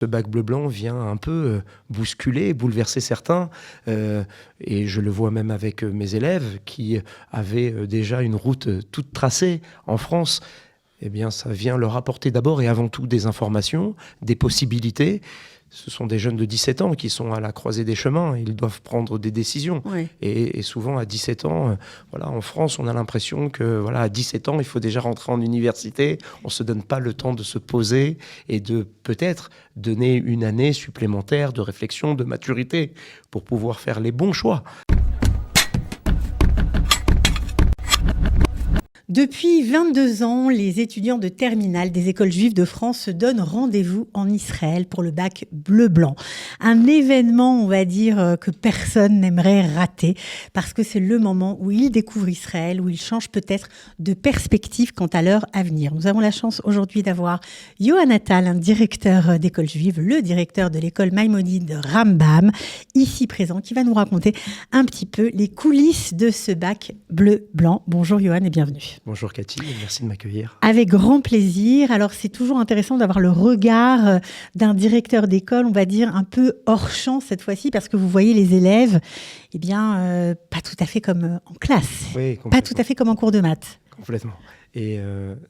Ce bac bleu-blanc vient un peu bousculer, bouleverser certains, et je le vois même avec mes élèves qui avaient déjà une route toute tracée en France. Eh bien, ça vient leur apporter d'abord et avant tout des informations, des possibilités. Ce sont des jeunes de 17 ans qui sont à la croisée des chemins. Ils doivent prendre des décisions. Oui. Et souvent, à 17 ans, voilà, en France, on a l'impression que voilà, à 17 ans, il faut déjà rentrer en université. On ne se donne pas le temps de se poser et de peut-être donner une année supplémentaire de réflexion, de maturité pour pouvoir faire les bons choix. Depuis 22 ans, les étudiants de terminale des écoles juives de France se donnent rendez-vous en Israël pour le bac bleu-blanc. Un événement, on va dire, que personne n'aimerait rater parce que c'est le moment où ils découvrent Israël, où ils changent peut-être de perspective quant à leur avenir. Nous avons la chance aujourd'hui d'avoir Yohan Attal, un directeur d'école juive, le directeur de l'école Maïmonide de Rambam, ici présent, qui va nous raconter un petit peu les coulisses de ce bac bleu-blanc. Bonjour Yohan et bienvenue. Bonjour Cathy, merci de m'accueillir. Avec grand plaisir. Alors c'est toujours intéressant d'avoir le regard d'un directeur d'école, on va dire un peu hors champ cette fois-ci, parce que vous voyez les élèves, eh bien pas tout à fait comme en classe, Oui, pas tout à fait comme en cours de maths. Complètement. Et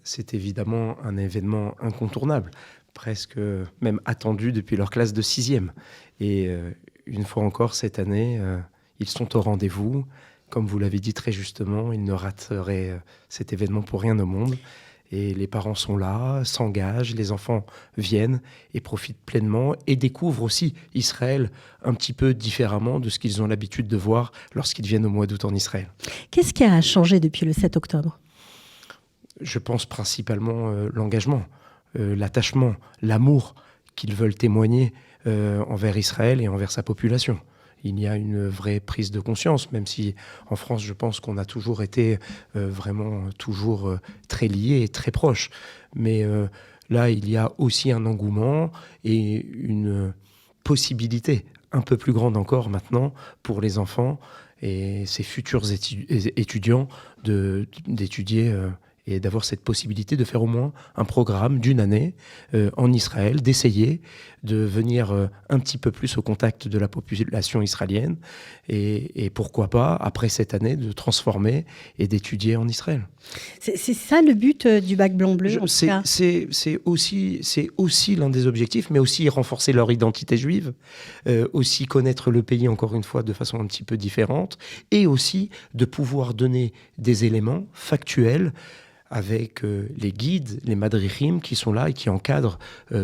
c'est évidemment un événement incontournable, presque même attendu depuis leur classe de 6e. Et une fois encore cette année, ils sont au rendez-vous. Comme vous l'avez dit très justement, ils ne rateraient cet événement pour rien au monde. Et les parents sont là, s'engagent, les enfants viennent et profitent pleinement et découvrent aussi Israël un petit peu différemment de ce qu'ils ont l'habitude de voir lorsqu'ils viennent au mois d'août en Israël. Qu'est-ce qui a changé depuis le 7 octobre ? Je pense principalement l'engagement, l'attachement, l'amour qu'ils veulent témoigner envers Israël et envers sa population. Il y a une vraie prise de conscience, même si en France, je pense qu'on a toujours été vraiment toujours très liés et très proches. Mais là, il y a aussi un engouement et une possibilité un peu plus grande encore maintenant pour les enfants et ces futurs étudiants d'étudier et d'avoir cette possibilité de faire au moins un programme d'une année en Israël, d'essayer de venir un petit peu plus au contact de la population israélienne et pourquoi pas, après cette année, de transformer et d'étudier en Israël. C'est ça le but du bac blanc-bleu en tout cas. C'est aussi l'un des objectifs, mais aussi renforcer leur identité juive, aussi connaître le pays, encore une fois, de façon un petit peu différente, et aussi de pouvoir donner des éléments factuels avec les guides, les madrichim qui sont là et qui encadrent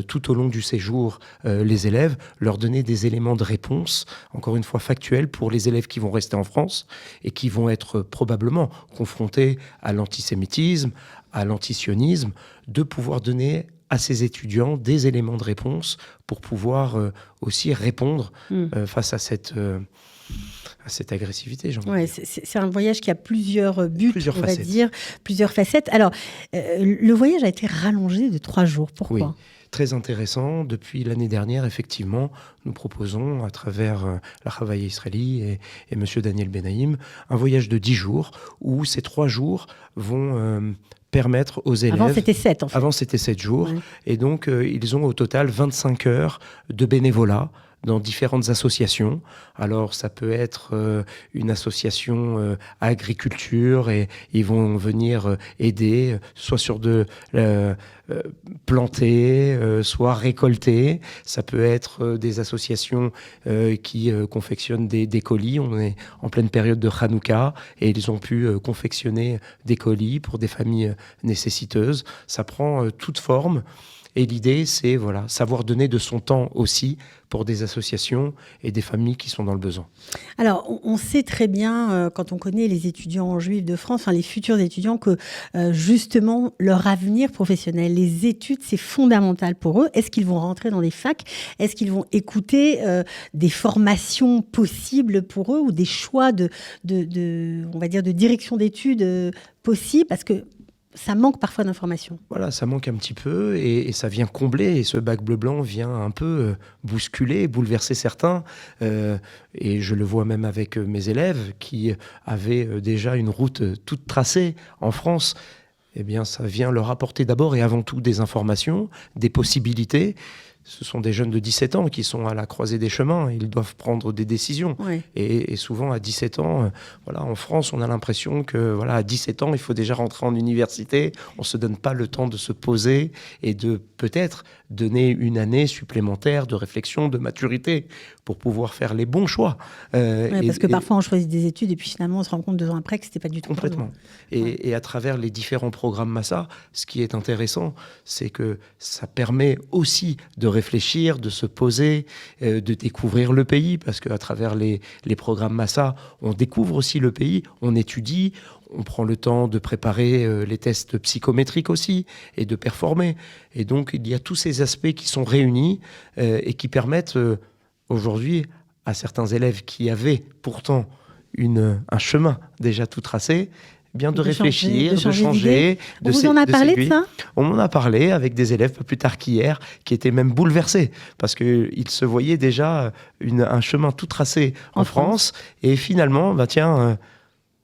tout au long du séjour les élèves, leur donner des éléments de réponse, encore une fois factuels, pour les élèves qui vont rester en France et qui vont être probablement confrontés à l'antisémitisme, à l'antisionisme, de pouvoir donner à ces étudiants des éléments de réponse pour pouvoir aussi répondre face à cette agressivité. Ouais, c'est un voyage qui a plusieurs buts, plusieurs va dire, plusieurs facettes. Alors, le voyage a été rallongé de 3 jours. Pourquoi ? Oui, très intéressant. Depuis l'année dernière, effectivement, nous proposons, à travers la Chavaïa Israeli et M. Daniel Benaïm, un voyage de 10 jours, où ces 3 jours vont permettre aux élèves... Avant, c'était 7, en fait. Avant, c'était 7 jours. Ouais. Et donc, ils ont au total 25 heures de bénévolat dans différentes associations. Alors, ça peut être une association agriculture et ils vont venir aider, soit sur de planter, soit récolter. Ça peut être des associations qui confectionnent des colis. On est en pleine période de Hanouka et ils ont pu confectionner des colis pour des familles nécessiteuses. Ça prend toute forme. Et l'idée, c'est savoir donner de son temps aussi pour des associations et des familles qui sont dans le besoin. Alors, on sait très bien, quand on connaît les étudiants juifs de France, enfin les futurs étudiants, que justement, leur avenir professionnel, les études, c'est fondamental pour eux. Est-ce qu'ils vont rentrer dans des facs ? Est-ce qu'ils vont écouter des formations possibles pour eux ou des choix on va dire, de direction d'études possibles ? Parce que ça manque parfois d'informations. Voilà, ça manque un petit peu et ça vient combler. Et ce bac bleu-blanc vient un peu bousculer, bouleverser certains. Et je le vois même avec mes élèves qui avaient déjà une route toute tracée en France. Eh bien, ça vient leur apporter d'abord et avant tout des informations, des possibilités. ce sont des jeunes de 17 ans qui sont à la croisée des chemins. Ils doivent prendre des décisions. Ouais. Et souvent, à 17 ans, voilà, en France, on a l'impression que voilà, à 17 ans, il faut déjà rentrer en université. On ne se donne pas le temps de se poser et de peut-être donner une année supplémentaire de réflexion, de maturité pour pouvoir faire les bons choix. Parce que parfois, on choisit des études et puis finalement, on se rend compte 2 ans après que ce n'était pas du tout complètement. Et à travers les différents programmes Massa, ce qui est intéressant, c'est que ça permet aussi de réfléchir, de se poser, de découvrir le pays, parce qu'à travers les programmes Massa, on découvre aussi le pays, on étudie, on prend le temps de préparer les tests psychométriques aussi et de performer. Et donc, il y a tous ces aspects qui sont réunis et qui permettent aujourd'hui à certains élèves qui avaient pourtant un chemin déjà tout tracé, bien de réfléchir, de changer. On vous en a parlé de ça ? On m'en a parlé avec des élèves pas plus tard qu'hier qui étaient même bouleversés parce qu'ils se voyaient déjà un chemin tout tracé en France. Et finalement,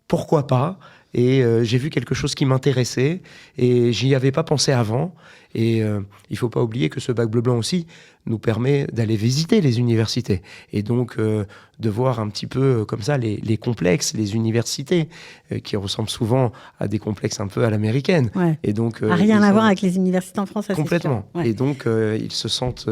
pourquoi pas ? Et j'ai vu quelque chose qui m'intéressait et j'y avais pas pensé avant. Et il faut pas oublier que ce bac bleu-blanc aussi nous permet d'aller visiter les universités et donc de voir un petit peu comme ça les complexes, les universités qui ressemblent souvent à des complexes un peu à l'américaine. Ouais. Et donc rien à voir avec les universités en France, ça, complètement. C'est sûr. Ouais. Et donc ils se sentent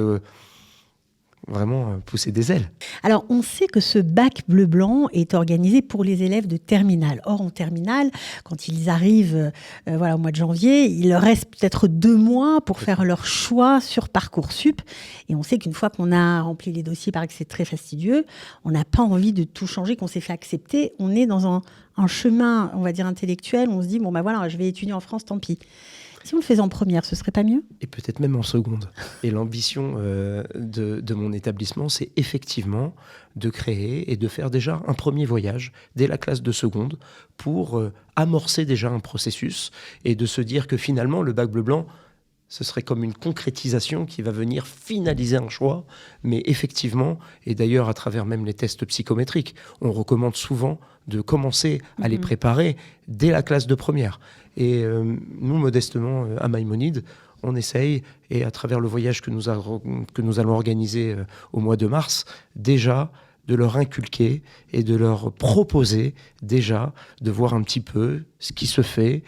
vraiment pousser des ailes. Alors, on sait que ce bac bleu-blanc est organisé pour les élèves de terminale. Or, en terminale, quand ils arrivent au mois de janvier, il leur reste peut-être 2 mois pour faire leur choix sur Parcoursup. Et on sait qu'une fois qu'on a rempli les dossiers, paraît que c'est très fastidieux, on n'a pas envie de tout changer, qu'on s'est fait accepter. On est dans un chemin, on va dire, intellectuel. On se dit, je vais étudier en France, tant pis. Si on le faisait en première, ce serait pas mieux ? Et peut-être même en seconde. Et l'ambition de mon établissement, c'est effectivement de créer et de faire déjà un premier voyage dès la classe de seconde pour amorcer déjà un processus et de se dire que finalement, le bac bleu-blanc, ce serait comme une concrétisation qui va venir finaliser un choix. Mais effectivement, et d'ailleurs à travers même les tests psychométriques, on recommande souvent de commencer à les préparer dès la classe de première. Et nous, modestement, à Maïmonide, on essaye, et à travers le voyage que nous allons organiser au mois de mars, déjà de leur inculquer et de leur proposer déjà de voir un petit peu ce qui se fait,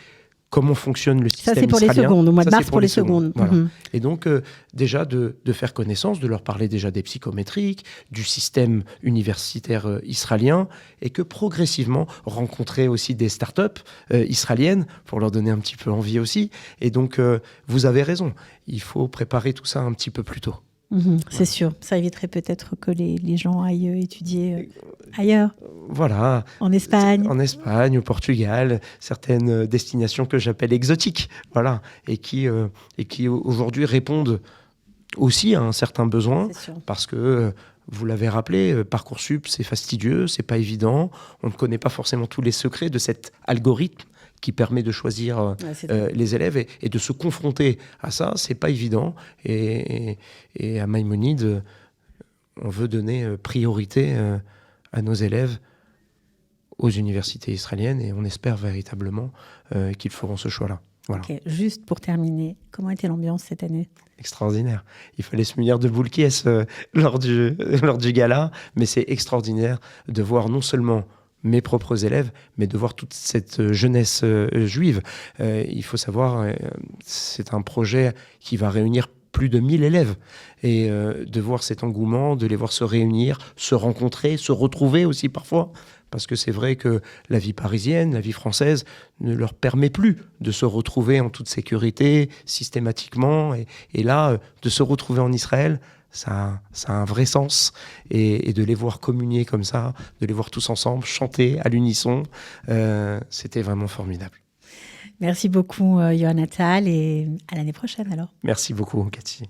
comment fonctionne le système israélien. Ça, c'est pour les secondes, au mois de mars pour les secondes. Voilà. Et donc, déjà, de faire connaissance, de leur parler déjà des psychométriques, du système universitaire israélien, et que progressivement, rencontrer aussi des startups israéliennes, pour leur donner un petit peu envie aussi. Et donc, vous avez raison, il faut préparer tout ça un petit peu plus tôt. C'est sûr, ça éviterait peut-être que les gens aillent étudier ailleurs. Voilà. En Espagne. En Espagne, au Portugal, certaines destinations que j'appelle exotiques, voilà, et qui aujourd'hui répondent aussi à un certain besoin, parce que vous l'avez rappelé, Parcoursup, c'est fastidieux, c'est pas évident, on ne connaît pas forcément tous les secrets de cet algorithme qui permet de choisir les élèves et de se confronter à ça, c'est pas évident. Et à Maïmonide, on veut donner priorité à nos élèves aux universités israéliennes et on espère véritablement qu'ils feront ce choix-là. Voilà. Okay. Juste pour terminer, comment était l'ambiance cette année ? Extraordinaire. Il fallait se munir de boules qui lors du gala, mais c'est extraordinaire de voir non seulement mes propres élèves, mais de voir toute cette jeunesse juive. Il faut savoir, c'est un projet qui va réunir plus de 1000 élèves. Et de voir cet engouement, de les voir se réunir, se rencontrer, se retrouver aussi parfois. Parce que c'est vrai que la vie parisienne, la vie française ne leur permet plus de se retrouver en toute sécurité, systématiquement. Et là, de se retrouver en Israël, ça a un vrai sens. Et de les voir communier comme ça, de les voir tous ensemble, chanter à l'unisson, c'était vraiment formidable. Merci beaucoup, Yohann Attal, et à l'année prochaine alors. Merci beaucoup, Cathy.